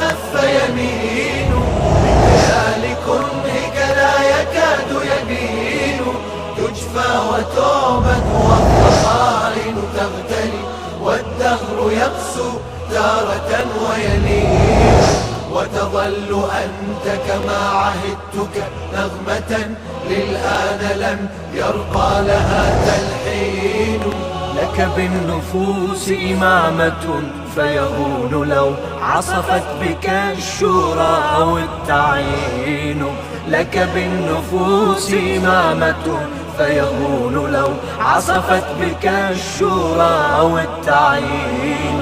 خف يمين بخيال كرهك لا يكاد يبين تجفى وتعبد والضخائن تغتلي والدهر يقسو تارة ويلين وتظل أنت كما عهدتك نغمة للآن لم يرقى لها تلحين لك بالنفوس إمامة فيهون لو عصفت بك الشورى أو التعيين لك بالنفوس إمامة فيهون لو عصفت بك الشورى أو التعيين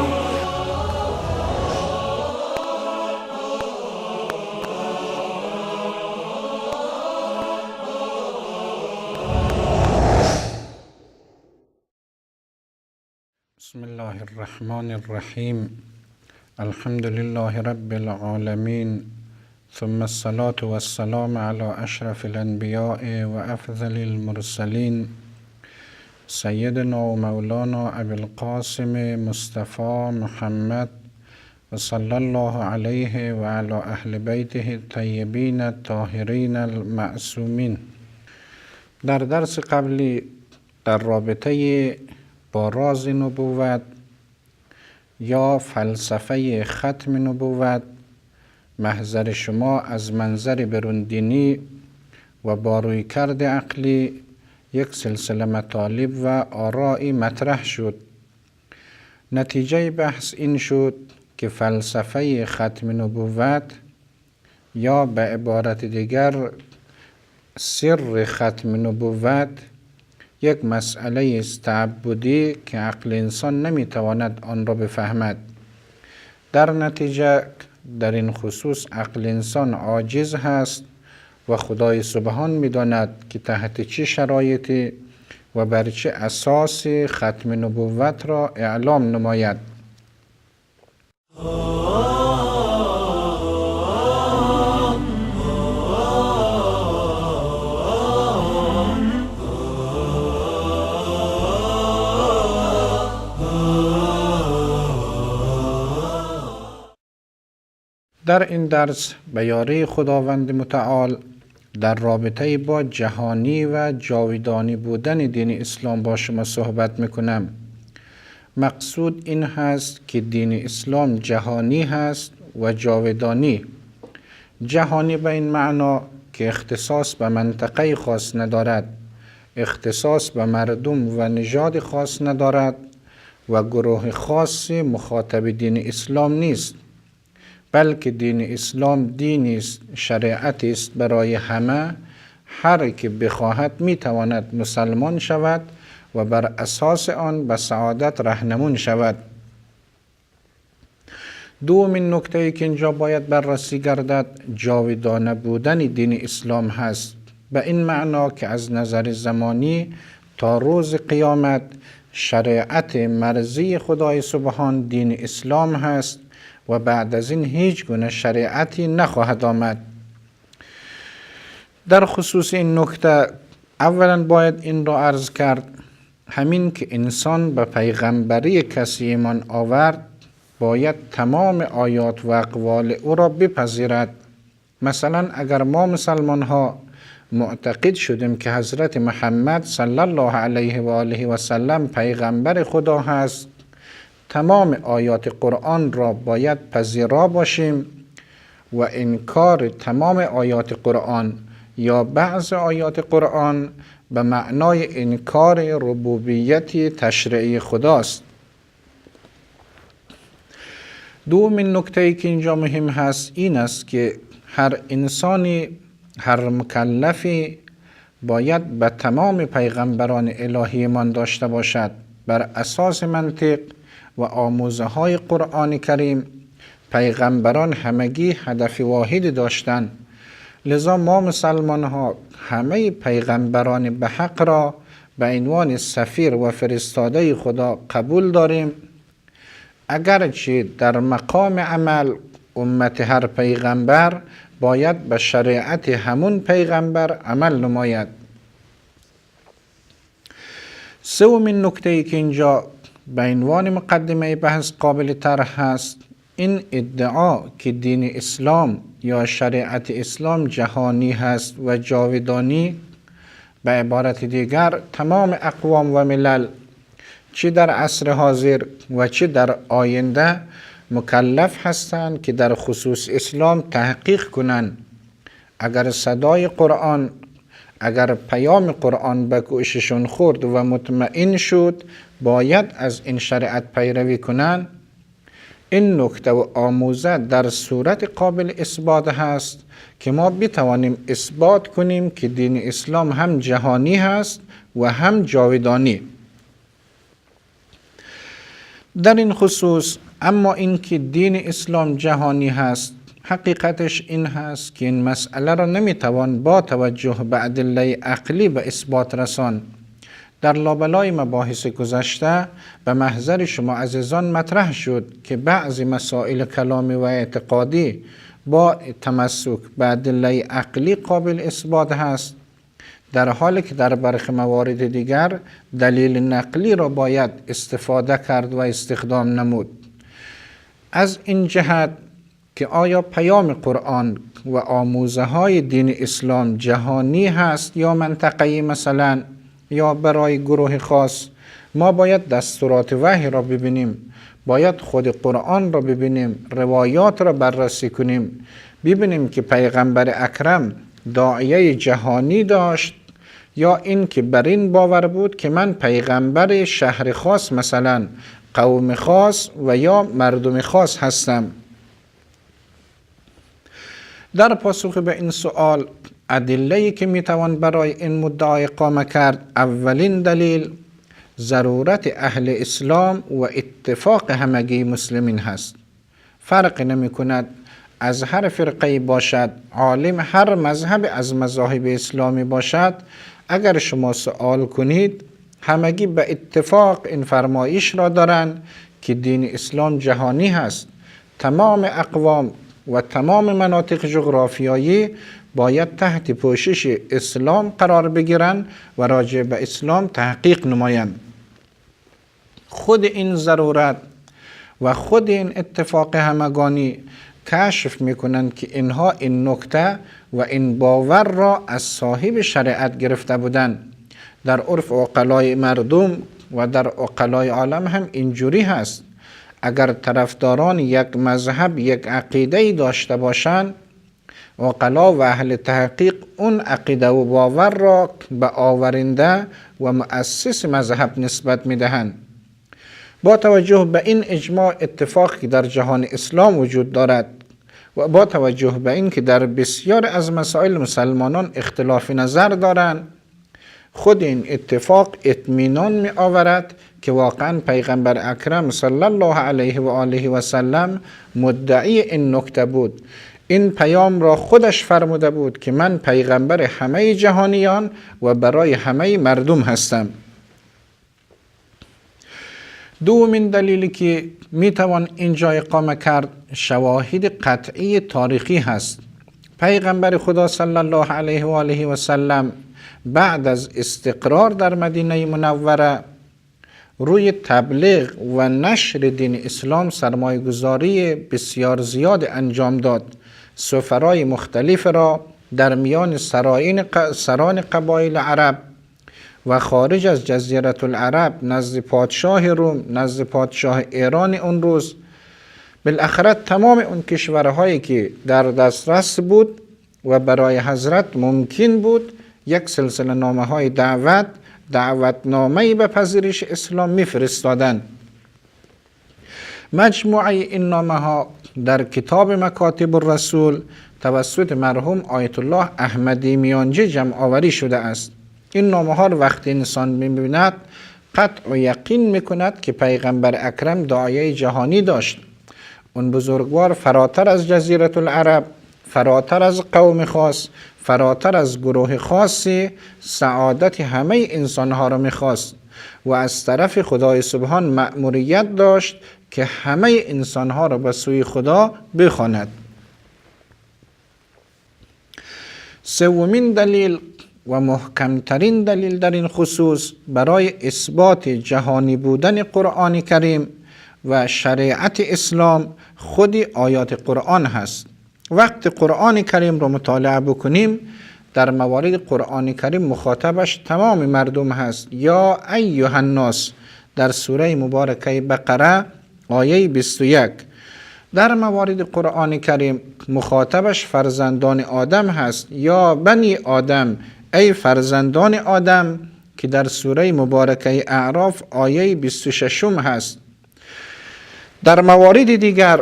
بسم الله الرحمن الرحيم الحمد لله رب العالمين ثم الصلاة والسلام على أشرف الأنبياء وأفضل المرسلين سيدنا ومولانا أبي القاسم مصطفى محمد وصلى الله عليه وعلى أهل بيته الطيبين الطاهرين المعصومين. در درس قبلی در رابطه با راز نبوت یا فلسفه ختم نبوت محضر شما از منظر بروندینی و با رویکرد عقلی یک سلسله مطالب و آرائی مطرح شد. نتیجه بحث این شد که فلسفه ختم نبوت یا به عبارت دیگر سر ختم نبوت یک مسئله است تعبدی که عقل انسان نمیتواند آن را بفهمد. در نتیجه در این خصوص عقل انسان عاجز هست و خدای سبحان میداند که تحت چه شرایطی و بر چه اساس ختم نبوت را اعلام نماید. در این درس به یاری خداوند متعال در رابطه با جهانی و جاودانی بودن دین اسلام با شما صحبت میکنم. مقصود این هست که دین اسلام جهانی هست و جاودانی. جهانی به این معنا که اختصاص به منطقه خاص ندارد، اختصاص به مردم و نژاد خاص ندارد و گروه خاصی مخاطب دین اسلام نیست، بلکه دین اسلام دینی است، شریعتی است برای همه. هر که بخواهد میتواند مسلمان شود و بر اساس آن به سعادت رهنمون شود. دومین نکته که اینجا باید بررسی گردد جاودانه بودن دین اسلام هست، به این معنا که از نظر زمانی تا روز قیامت شریعت مرضی خدای سبحان دین اسلام هست و بعد از این هیچ گونه شریعتی نخواهد آمد. در خصوص این نکته اولا باید این را عرض کرد همین که انسان به پیغمبری کسی ایمان آورد باید تمام آیات و اقوال او را بپذیرد. مثلا اگر ما مسلمان ها معتقد شدیم که حضرت محمد صلی الله علیه و آله و سلم پیغمبر خدا هست، تمام آیات قرآن را باید پذیرا باشیم و انکار تمام آیات قرآن یا بعض آیات قرآن به معنای انکار ربوبیت تشریعی خداست. دومین نکته که اینجا مهم هست این است که هر انسانی، هر مکلفی باید به تمام پیغمبران الهی ایمان داشته باشد. بر اساس منطق و آموزه های قرآن کریم پیغمبران همگی هدف واحد داشتند، لذا ما مسلمان ها همه پیغمبران به حق را به عنوان سفیر و فرستاده خدا قبول داریم، اگرچه در مقام عمل امت هر پیغمبر باید به شریعت همون پیغمبر عمل نماید. سومین نکته ای که اینجا به عنوان مقدمه بحث قابل طرح هست این ادعا که دین اسلام یا شریعت اسلام جهانی هست و جاودانی، به عبارت دیگر تمام اقوام و ملل چه در عصر حاضر و چه در آینده مکلف هستند که در خصوص اسلام تحقیق کنند. اگر صدای قرآن، اگر پیام قرآن به گوششون خورد و مطمئن شد باید از این شریعت پیروی کنند، این نکته و آموزه در صورت قابل اثبات هست که ما بتوانیم اثبات کنیم که دین اسلام هم جهانی هست و هم جاودانی. در این خصوص اما اینکه دین اسلام جهانی هست، حقیقتش این هست که این مسئله را نمیتوان با توجه به ادله عقلی به اثبات رسان. در لابلای مباحث گذشته به محضر شما عزیزان مطرح شد که بعضی مسائل کلامی و اعتقادی با تمسک به ادله عقلی قابل اثبات هست، در حالی که در برخی موارد دیگر دلیل نقلی را باید استفاده کرد و استخدام نمود. از این جهت که آیا پیام قرآن و آموزه های دین اسلام جهانی هست یا منطقه‌ای مثلا یا برای گروه خاص، ما باید دستورات وحی را ببینیم، باید خود قرآن را ببینیم، روایات را بررسی کنیم، ببینیم که پیغمبر اکرم داعیه جهانی داشت یا این که بر این باور بود که من پیغمبر شهر خاص مثلا قوم خاص و یا مردم خاص هستم. در پاسخ به این سوال ادله‌ای که میتوان برای این مدعا اقامه کرد، اولین دلیل ضرورت اهل اسلام و اتفاق همگی مسلمین هست. فرق نمی کند از هر فرقه باشد، عالم هر مذهب از مذاهب اسلامی باشد، اگر شما سوال کنید همگی به اتفاق این فرمایش را دارند که دین اسلام جهانی هست. تمام اقوام و تمام مناطق جغرافیایی باید تحت پوشش اسلام قرار بگیرند و راجع به اسلام تحقیق نمایند. خود این ضرورت و خود این اتفاق همگانی کشف میکنند که اینها این نکته و این باور را از صاحب شریعت گرفته بودند. در عرف عقلای مردم و در عقلای عالم هم اینجوری هست. اگر طرفداران یک مذهب یک عقیده داشته باشند، عقلا و اهل تحقیق اون عقیده و باور را به آورنده و مؤسس مذهب نسبت میدهند. با توجه به این اجماع اتفاقی در جهان اسلام وجود دارد و با توجه به این که در بسیار از مسائل مسلمانان اختلاف نظر دارند، خود این اتفاق اطمینان می آورد که واقعا پیغمبر اکرم صلی الله علیه و آله و سلم مدعی این نکته بود. این پیام را خودش فرموده بود که من پیغمبر همه جهانیان و برای همه مردم هستم. دومین دلیلی که میتوان اینجا اقامه کرد شواهد قطعی تاریخی هست. پیغمبر خدا صلی الله علیه و آله و سلم بعد از استقرار در مدینه منوره روی تبلیغ و نشر دین اسلام سرمایه گذاری بسیار زیاد انجام داد. سفرای مختلف را در میان سران قبایل عرب و خارج از جزیره العرب، نزد پادشاه روم، نزد پادشاه ایران اون روز، بالاخره تمام اون کشورهایی که در دسترس بود و برای حضرت ممکن بود یک سلسله نامه های دعوتنامه‌ای به پذیرش اسلام میفرستادند. مجموعه این نامه ها در کتاب مکاتب الرسول توسط مرحوم آیت الله احمدی میانجی جمع آوری شده است. این نامه ها را وقتی انسان می‌بیند قطع و یقین میکند که پیغمبر اکرم داعیه جهانی داشت. اون بزرگوار فراتر از جزیره العرب، فراتر از قوم خاص، فراتر از گروه خاصی سعادت همه انسانها را میخواست و از طرف خدای سبحان مأموریت داشت که همه انسانها را به سوی خدا بخواند. سومین دلیل و محکمترین دلیل در این خصوص برای اثبات جهانی بودن قرآن کریم و شریعت اسلام خود آیات قرآن هست. وقتی قرآن کریم رو مطالعه بکنیم، در موارد قرآن کریم مخاطبش تمام مردم هست. یا ایها الناس در سوره مبارکه بقره آیه 21. در موارد قرآن کریم مخاطبش فرزندان آدم هست. یا بنی آدم ای فرزندان آدم که در سوره مبارکه اعراف آیه 26 هست. در موارد دیگر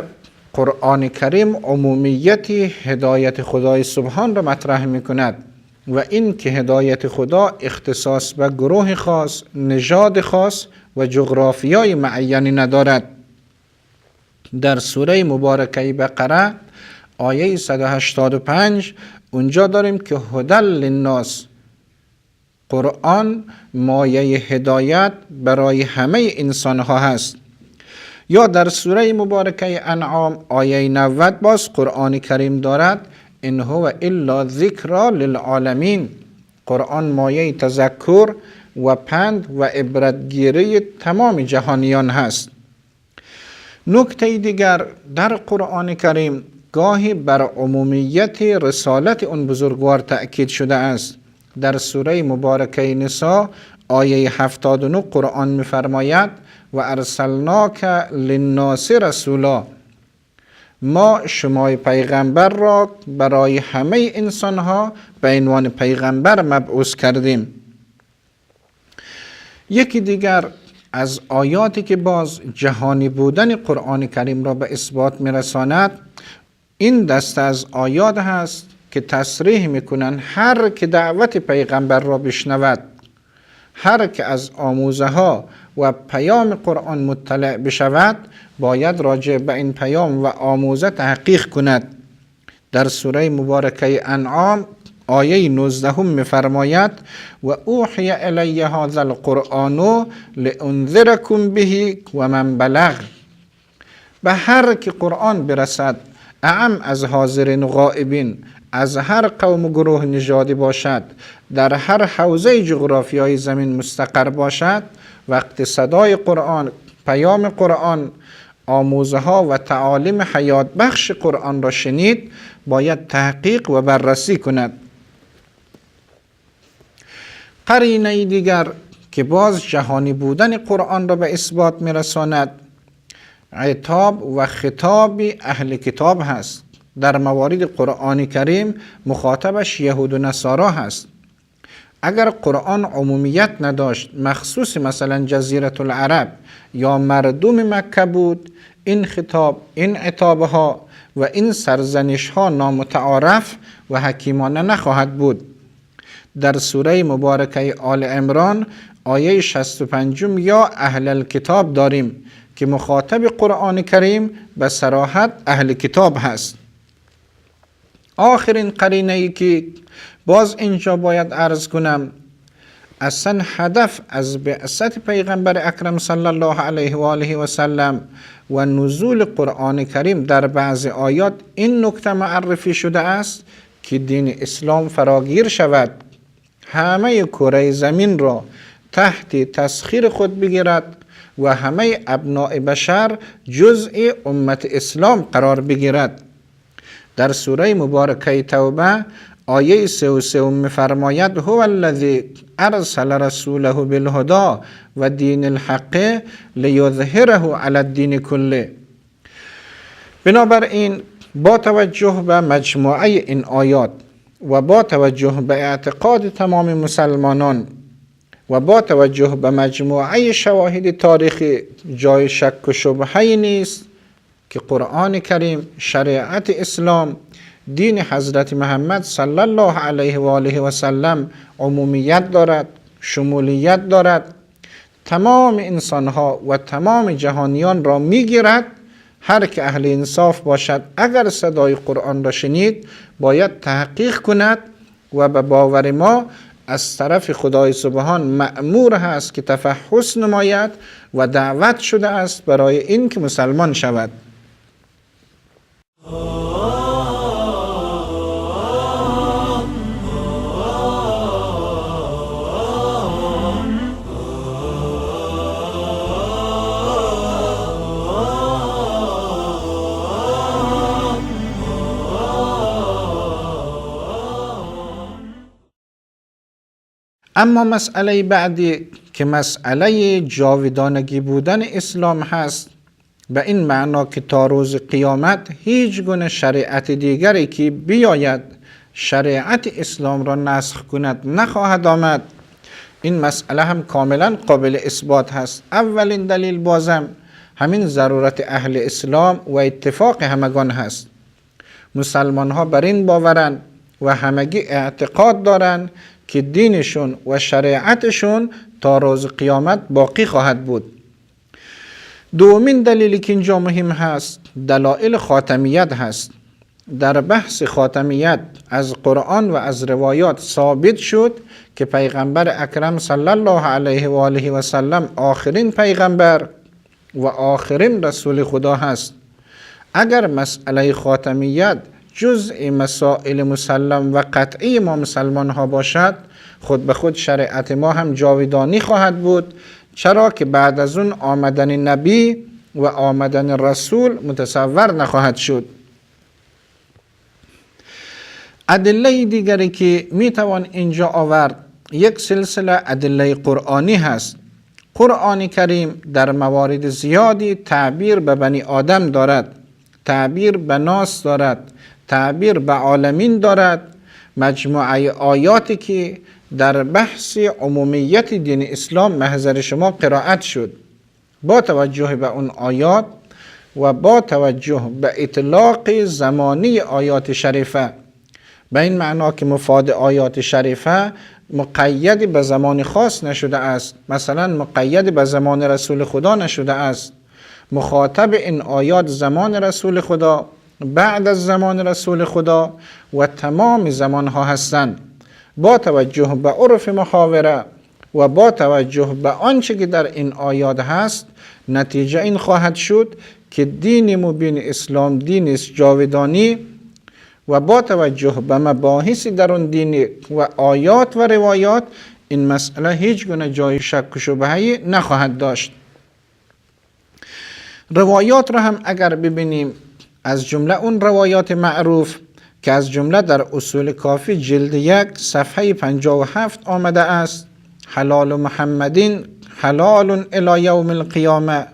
قرآن کریم عمومیت هدایت خدای سبحان را مطرح می کند و این که هدایت خدا اختصاص به گروه خاص، نژاد خاص و جغرافیای معینی ندارد. در سوره مبارکه بقره آیه 185 اونجا داریم که هدی للناس، قرآن مایه هدایت برای همه انسان ها هست. یا در سوره مبارکه انعام آیه 90 باز قرآن کریم دارد ان هو الا ذکر للعالمین، قرآن مایه تذکر و پند و عبرتگیری تمام جهانیان هست. نکته دیگر در قرآن کریم گاهی بر عمومیت رسالت اون بزرگوار تأکید شده است. در سوره مبارکه نساء آیه 79 قرآن می‌فرماید و ارسلناک للناس رسولا، ما شما پیغمبر را برای همه انسانها به عنوان پیغمبر مبعوث کردیم. یکی دیگر از آیاتی که باز جهانی بودن قرآن کریم را به اثبات میرساند این دسته از آیات هست که تصریح میکنن هر که دعوت پیغمبر را بشنود، هر که از آموزه ها و پیام قرآن مطلع بشود باید راجع به این پیام و آموزه تحقیق کند. در سوره مبارکه انعام آیه 19 می‌فرماید و اوحی الی هذا القرآن لانذرکم به و من بلغ، به هر که قرآن برسد، اعم از حاضرین و غائبین، از هر قوم و گروه نژادی باشد، در هر حوزه جغرافیای زمین مستقر باشد، وقت صدای قرآن، پیام قرآن، آموزه ها و تعالیم حیات بخش قرآن را شنید باید تحقیق و بررسی کند. قرینه دیگر که باز جهانی بودن قرآن را به اثبات میرساند عتاب و خطاب اهل کتاب هست. در موارد قرآن کریم مخاطبش یهود و نصارا هست. اگر قرآن عمومیت نداشت، مخصوص مثلا جزیره العرب یا مردم مکه بود، این خطاب، این عتابها و این سرزنشها نامتعارف و حکیمانه نخواهد بود. در سوره مبارکه آل عمران آیه 65 یا اهل الکتاب داریم که مخاطب قرآن کریم به صراحت اهل کتاب هست. آخرین قرینه ای که باز اینجا باید عرض کنم، اصلا هدف از بعثت پیغمبر اکرم صلی الله علیه و آله و سلم و نزول قرآن کریم در بعض آیات این نکته معرفی شده است که دین اسلام فراگیر شود، همه کره زمین را تحت تسخیر خود بگیرد و همه ابناء بشر جزء امت اسلام قرار بگیرد. در سوره مبارکه توبه آیه 33 می‌فرماید هو الذی ارسل رسوله بالهدى و دین الحق لیظهره علی الدین کله. بنابراین با توجه به مجموعه این آیات و با توجه به اعتقاد تمام مسلمانان و با توجه به مجموعه شواهد تاریخی جای شک و شبهه‌ای نیست که قرآن کریم، شریعت اسلام، دین حضرت محمد صلی الله علیه و آله و سلم عمومیت دارد، شمولیت دارد، تمام انسانها و تمام جهانیان را میگیرد. هر که اهل انصاف باشد اگر صدای قرآن را شنید باید تحقیق کند و به باور ما از طرف خدای سبحان مأمور هست که تفحص نماید و دعوت شده است برای این که مسلمان شود. اما مسئله بعدی که مسئله جاودانگی بودن اسلام هست، به این معنا که تا روز قیامت هیچ گونه شریعت دیگری که بیاید شریعت اسلام را نسخ کند نخواهد آمد. این مسئله هم کاملا قابل اثبات هست. اولین دلیل بازم همین ضرورت اهل اسلام و اتفاق همگان هست. مسلمان ها بر این باورن و همگی اعتقاد دارن که دینشون و شریعتشون تا روز قیامت باقی خواهد بود. دومین دلیلی که اینجا مهم هست دلایل خاتمیت هست. در بحث خاتمیت از قرآن و از روایات ثابت شد که پیغمبر اکرم صلی الله علیه و آله و سلم آخرین پیغمبر و آخرین رسول خدا هست. اگر مسئله خاتمیت جزء مسائل مسلم و قطعی ما مسلمان ها باشد، خود به خود شریعت ما هم جاودانی خواهد بود، چرا که بعد از اون آمدن نبی و آمدن رسول متصور نخواهد شد. ادله دیگری که میتوان اینجا آورد یک سلسله ادله قرآنی هست. قرآن کریم در موارد زیادی تعبیر به بنی آدم دارد، تعبیر به ناس دارد، تعبیر به عالمین دارد. مجموعه آیاتی که در بحث عمومیت دین اسلام محضر شما قرائت شد، با توجه به اون آیات و با توجه به اطلاق زمانی آیات شریفه، به این معنا که مفاد آیات شریفه مقید به زمان خاص نشده است، مثلا مقید به زمان رسول خدا نشده است. مخاطب این آیات زمان رسول خدا، بعد از زمان رسول خدا و تمام زمانها هستند. با توجه به عرف محاوره و با توجه به آنچه که در این آیات هست، نتیجه این خواهد شد که دین مبین اسلام دین است جاودانی و با توجه به مباحث در اون دین و آیات و روایات این مسئله هیچ گونه جای شک و شبهه‌ای نخواهد داشت. روایات را هم اگر ببینیم، از جمله اون روایات معروف که از جمله در اصول کافی جلد 1 صفحه 57 آمده است: حلال محمدین حلال الی یوم القیامه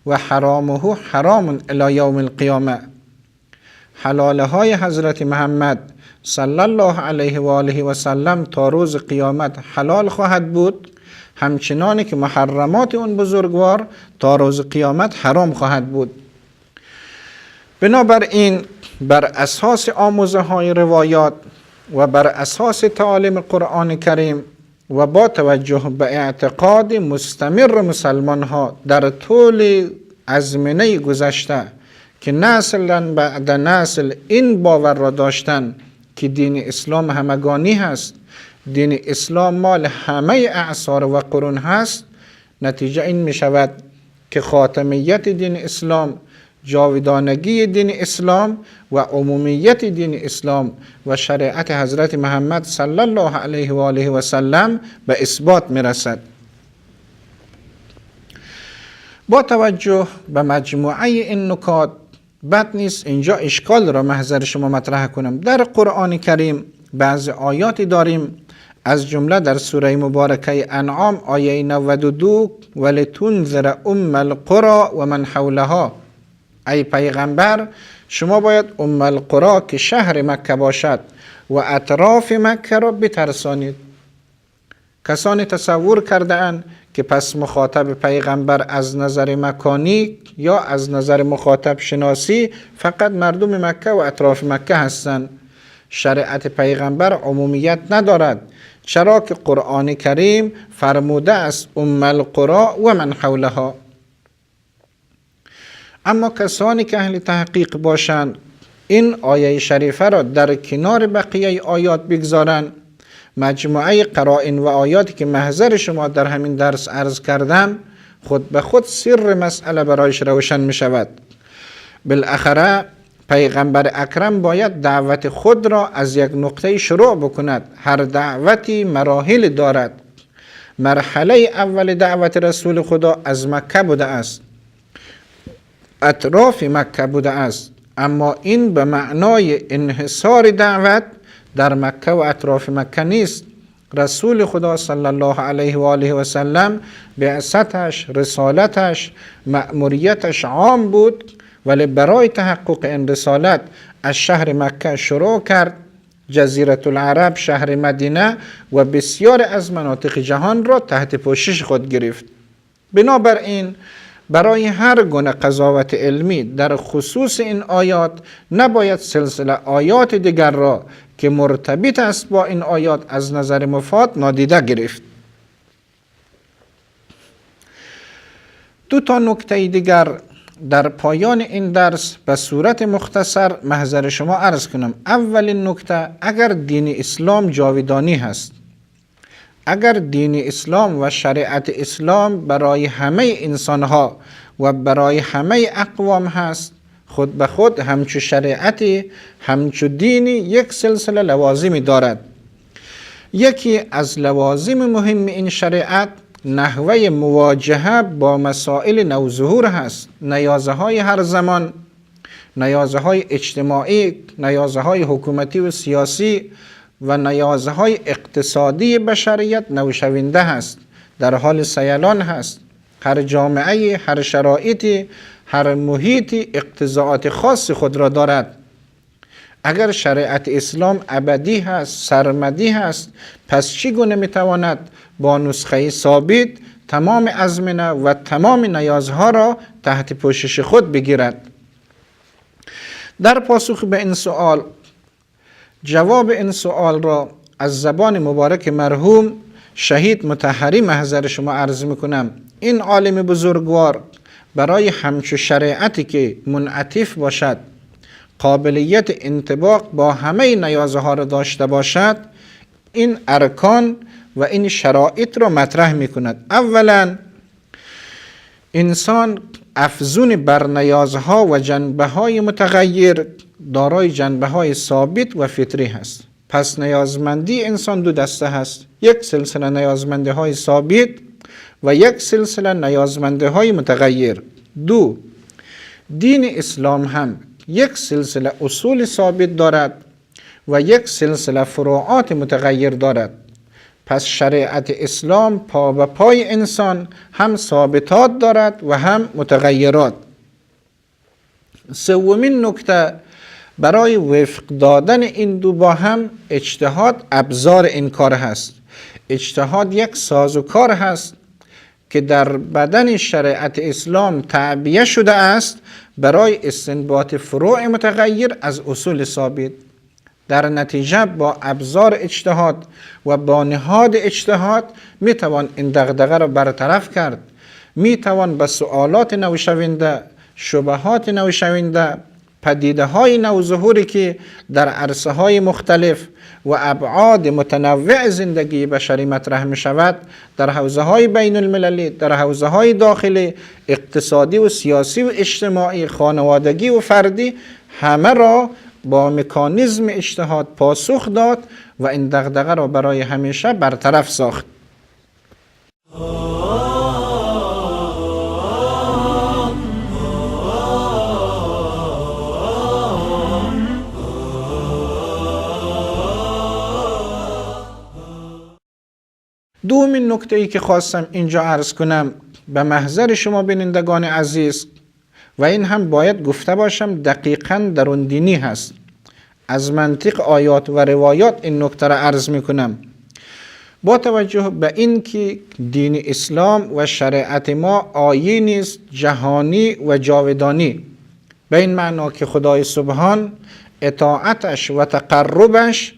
و حرامه حرام الی یوم القیامه. حلاله های حضرت محمد صلی الله علیه و آله و سلم تا روز قیامت حلال خواهد بود، همچنانی که محرمات اون بزرگوار تا روز قیامت حرام خواهد بود. بنابراین بر اساس آموزه های روایات و بر اساس تعالیم قرآن کریم و با توجه به اعتقاد مستمر مسلمان ها در طول ازمنه گذشته که نسلا بعد نسل این باور را داشتن که دین اسلام همگانی هست، دین اسلام مال همه اعصار و قرون هست، نتیجه این می شود که خاتمیت دین اسلام، جاودانگی دین اسلام و عمومیت دین اسلام و شریعت حضرت محمد صلی الله علیه و آله و سلم به اثبات می رسد. با توجه به مجموعه این نکات بد نیست اینجا اشکال را محضر شما مطرح کنم. در قرآن کریم بعض آیاتی داریم، از جمله در سوره مبارکه انعام آیه 92: ولتنذر ام القرى و من حولها. ای پیغمبر، شما باید ام القرى که شهر مکه باشد و اطراف مکه را بترسانید. کسانی تصور کرده اند که پس مخاطب پیغمبر از نظر مکانی یا از نظر مخاطب شناسی فقط مردم مکه و اطراف مکه هستند. شریعت پیغمبر عمومیت ندارد، چرا که قرآن کریم فرموده است ام القرى و من حولها. اما کسانی که اهل تحقیق باشند این آیه شریفه را در کنار بقیه آیات بگذارند، مجموعه قرائن و آیاتی که محضر شما در همین درس عرض کردم خود به خود سر مسئله برایش روشن می شود. بالاخره پیغمبر اکرم باید دعوت خود را از یک نقطه شروع بکند. هر دعوتی مراحل دارد. مرحله اول دعوت رسول خدا از مکه بوده است، اطراف مکه بوده است، اما این به معنای انحصار دعوت در مکه و اطراف مکه نیست. رسول خدا صلی الله علیه و آله و سلم بعثتش، رسالتش، مأموریتش عام بود، ولی برای تحقق این رسالت از شهر مکه شروع کرد، جزیره العرب، شهر مدینه و بسیار از مناطق جهان را تحت پوشش خود گرفت. بنابراین برای هر گونه قضاوت علمی در خصوص این آیات نباید سلسله آیات دیگر را که مرتبط است با این آیات از نظر مفاد نادیده گرفت. دو تا نکته دیگر در پایان این درس به صورت مختصر محضر شما عرض کنم. اولین نکته، اگر دین اسلام جاودانی هست، اگر دین اسلام و شریعت اسلام برای همه انسانها و برای همه اقوام هست، خود به خود همچو شریعتی، همچو دینی یک سلسله لوازمی دارد. یکی از لوازم مهم این شریعت نحوه مواجهه با مسائل نوظهور هست، نیازه های هر زمان، نیازه های اجتماعی، نیازه های حکومتی و سیاسی و نیازه های اقتصادی بشریت نوشونده هست، در حال سیلان هست. هر جامعه، هر شرایطی، هر محیطی اقتضاعات خاص خود را دارد. اگر شریعت اسلام ابدی هست، سرمدی هست، پس چگونه میتواند با نسخه ثابت تمام ازمنه و تمام نیازها را تحت پوشش خود بگیرد؟ در پاسخ به این سوال، جواب این سوال را از زبان مبارک مرحوم شهید مطهری محضر شما عرض میکنم. این عالم بزرگوار برای همچو شریعتی که منعطف باشد، قابلیت انطباق با همه نیازها را داشته باشد، این ارکان و این شرایط را مطرح میکند. اولا، انسان افزون بر نیازها و جنبه‌های متغیر دارای جنبه‌های ثابت و فطری هست. پس نیازمندی انسان دو دسته هست، یک سلسله نیازمندی‌های ثابت و یک سلسله نیازمندی‌های متغیر. دو، دین اسلام هم یک سلسله اصول ثابت دارد و یک سلسله فروعات متغیر دارد. پس شریعت اسلام پا به پای انسان هم ثابتات دارد و هم متغیرات. سومین نکته، برای وفق دادن این دو با هم اجتهاد ابزار این کار هست. اجتهاد یک سازوکار هست که در بدن شریعت اسلام تعبیه شده است برای استنباط فروع متغیر از اصول ثابت. در نتیجه با ابزار اجتهاد و با نهاد اجتهاد میتوان این دغدغه را برطرف کرد. میتوان به سوالات نوشونده، شبهات نوشونده، پدیده های نوظهوری که در عرصه های مختلف و ابعاد متنوع زندگی بشری مطرح می شود، در حوزه های بین المللی، در حوزه های داخلی، اقتصادی و سیاسی و اجتماعی، خانوادگی و فردی، همه را با مکانیزم اجتهاد پاسخ داد و این دغدغه را برای همیشه برطرف ساخت. دومین نکته ای که خواستم اینجا عرض کنم به محضر شما بینندگان عزیز، و این هم باید گفته باشم دقیقاً درون دینی هست، از منطق آیات و روایات این نکته را عرض میکنم. با توجه به این که دین اسلام و شریعت ما آیینی است جهانی و جاودانی، به این معنا که خدای سبحان اطاعتش و تقربش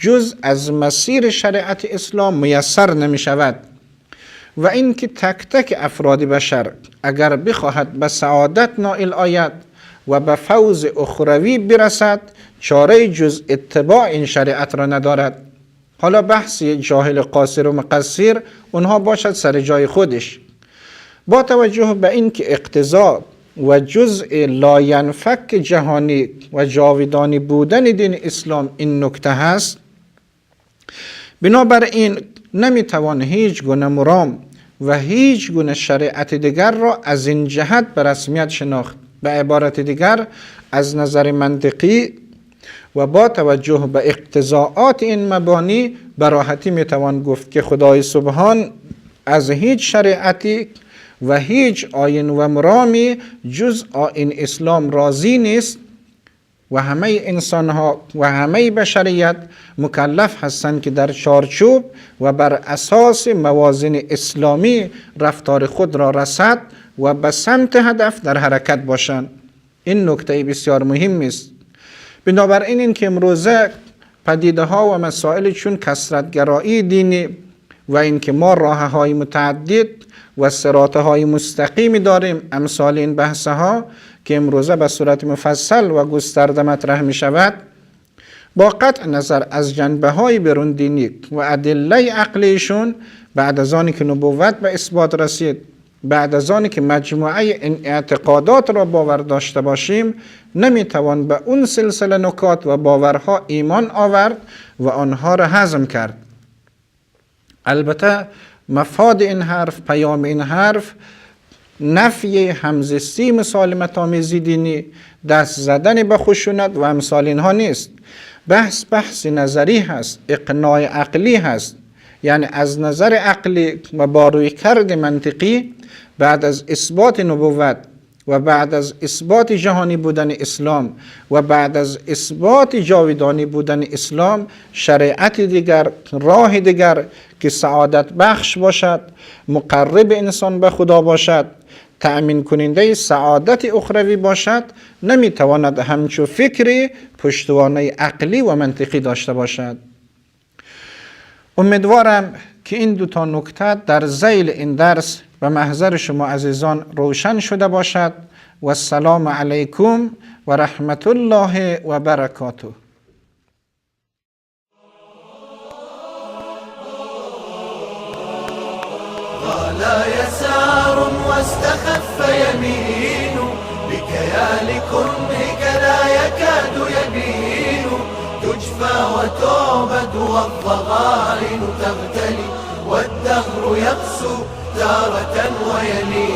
جز از مسیر شریعت اسلام میسر نمی شود و این که تک تک افراد بشر اگر بخواهد به سعادت نائل آید و به فوز اخروی برسد، چاره جز اتباع این شریعت را ندارد. حالا بحث جاهل قاصر و مقصر اونها باشد سر جای خودش. با توجه به این که اقتضا و جزء لاینفک جهانی و جاودانی بودن دین اسلام این نکته هست، بنابراین نمیتوان هیچ گونه مرام و هیچ گونه شریعت دیگر را از این جهت به رسمیت شناخت. به عبارت دیگر، از نظر منطقی و با توجه به اقتضاعات این مبانی براحتی میتوان گفت که خدای سبحان از هیچ شریعتی و هیچ آیین و مرامی جز آیین اسلام راضی نیست و همه انسان ها و همه بشریت مکلف هستند که در چارچوب و بر اساس موازین اسلامی رفتار خود را رصد و به سمت هدف در حرکت باشند. این نکته بسیار مهم است. بنابراین این که امروزه پدیده ها و مسائل چون کثرت‌گرایی دینی و اینکه ما راه‌های متعدد و صراط‌های مستقیمی داریم، امثال این بحث‌ها که امروزه به صورت مفصل و گسترده مطرح می شود، با قطع نظر از جنبه‌های برون دینی و ادله عقلیشون، بعد از آنی که نبوت به اثبات رسید، بعد از آنی که مجموعه این اعتقادات را باور داشته باشیم، نمیتوان به اون سلسله نکات و باورها ایمان آورد و آنها را هضم کرد. البته مفاد این حرف، پیام این حرف، نفی همزیستی مسالمت آمیزی دینی، دست زدن به خشونت و امثال اینها نیست. بحث نظری هست، اقناع عقلی هست. یعنی از نظر عقلی و با رویکرد منطقی، بعد از اثبات نبوت و بعد از اثبات جهانی بودن اسلام و بعد از اثبات جاودانی بودن اسلام، شریعت دیگر، راه دیگر که سعادت بخش باشد، مقرب انسان به خدا باشد، تأمین کننده سعادت اخروی باشد، نمیتواند همچو فکری پشتوانه عقلی و منطقی داشته باشد. امیدوارم که این دوتا نکته در ذیل این درس و محضر شما عزیزان روشن شده باشد. و السلام علیکم و رحمت الله و برکاته. قال يسار واستخف يمين بكيال كرهك لا يكاد يبين تجفى وتعبد والضغائن تغتلي والدهر يقسو تارة ويمين